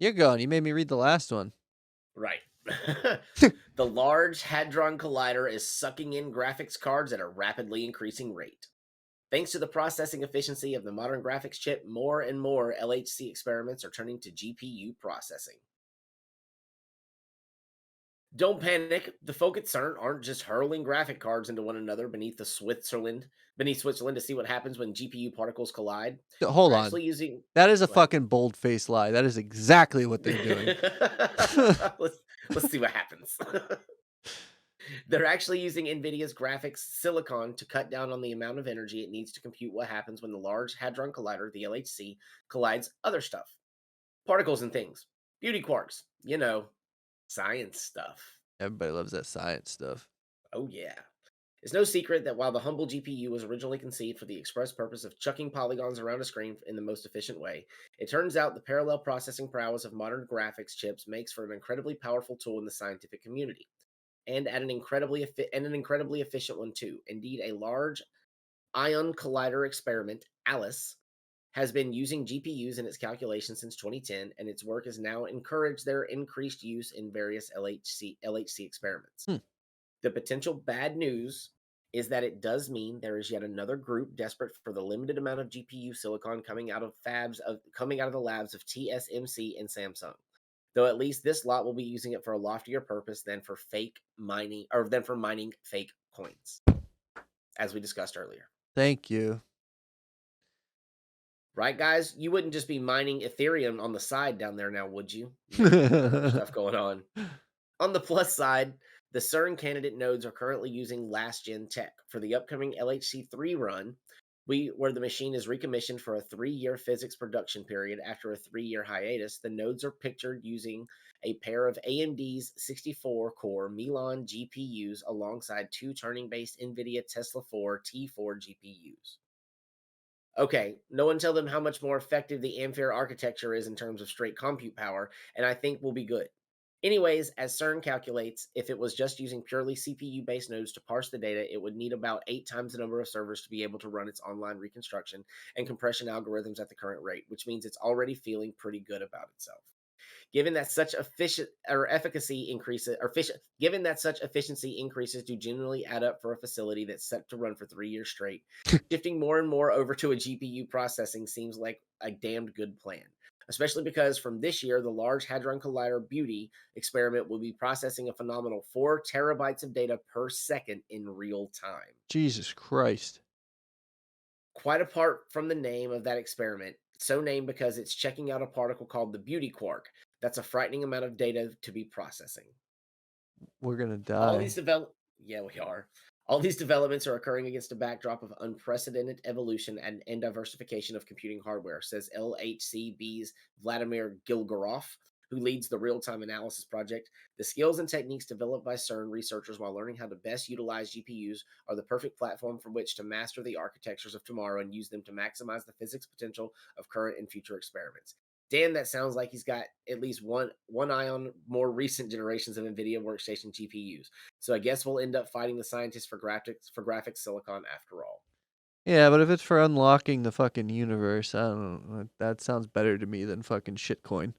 You're going. You made me read the last one. Right. The Large Hadron Collider is sucking in graphics cards at a rapidly increasing rate. Thanks to the processing efficiency of the modern graphics chip, more and more LHC experiments are turning to GPU processing. Don't panic. The folk at CERN aren't just hurling graphic cards into one another beneath Switzerland to see what happens when GPU particles collide. Hold They're on. actually using. That is a Go ahead. fucking bold-faced lie. That is exactly what they're doing. let's let's see what happens. They're actually using NVIDIA's graphics silicon to cut down on the amount of energy it needs to compute what happens when the Large Hadron Collider, the LHC, collides other stuff. Particles and things. Beauty quarks. Science stuff. Everybody loves that science stuff. Oh, yeah. It's no secret that while the humble GPU was originally conceived for the express purpose of chucking polygons around a screen in the most efficient way, it turns out the parallel processing prowess of modern graphics chips makes for an incredibly powerful tool in the scientific community, and an incredibly efficient one too. Indeed, a large ion collider experiment, ALICE, has been using GPUs in its calculations since 2010, and its work has now encouraged their increased use in various LHC experiments. Hmm. The potential bad news is that it does mean there is yet another group desperate for the limited amount of GPU silicon coming out of the labs of TSMC and Samsung. Though at least this lot will be using it for a loftier purpose than for mining fake coins, as we discussed earlier. Thank you. Right, guys? You wouldn't just be mining Ethereum on the side down there now, would you? You got other stuff going on. On the plus side, the CERN candidate nodes are currently using last gen tech. For the upcoming LHC3 run, where the machine is recommissioned for a 3-year physics production period after a 3-year hiatus, the nodes are pictured using a pair of AMD's 64 core Milan GPUs alongside 2 turning based NVIDIA Tesla 4 T4 GPUs. Okay, no one tell them how much more effective the Ampere architecture is in terms of straight compute power, and I think we'll be good. Anyways, as CERN calculates, if it was just using purely CPU based nodes to parse the data, it would need about 8 times the number of servers to be able to run its online reconstruction and compression algorithms at the current rate, which means it's already feeling pretty good about itself. Given that such efficiency increases do generally add up for a facility that's set to run for 3 years straight, shifting more and more over to a GPU processing seems like a damned good plan. Especially because from this year, the Large Hadron Collider Beauty experiment will be processing a phenomenal 4 terabytes of data per second in real time. Jesus Christ. Quite apart from the name of that experiment, so named because it's checking out a particle called the beauty quark. That's a frightening amount of data to be processing. We're gonna All these die. develop Yeah, we are. All these developments are occurring against a backdrop of unprecedented evolution and diversification of computing hardware, says LHCB's Vladimir Gilgorov, who leads the real-time analysis project. The skills and techniques developed by CERN researchers while learning how to best utilize GPUs are the perfect platform from which to master the architectures of tomorrow and use them to maximize the physics potential of current and future experiments. Damn, that sounds like he's got at least one eye on more recent generations of NVIDIA workstation GPUs. So I guess we'll end up fighting the scientists for graphics silicon after all. Yeah, but if it's for unlocking the fucking universe, I don't know. That sounds better to me than fucking shitcoin.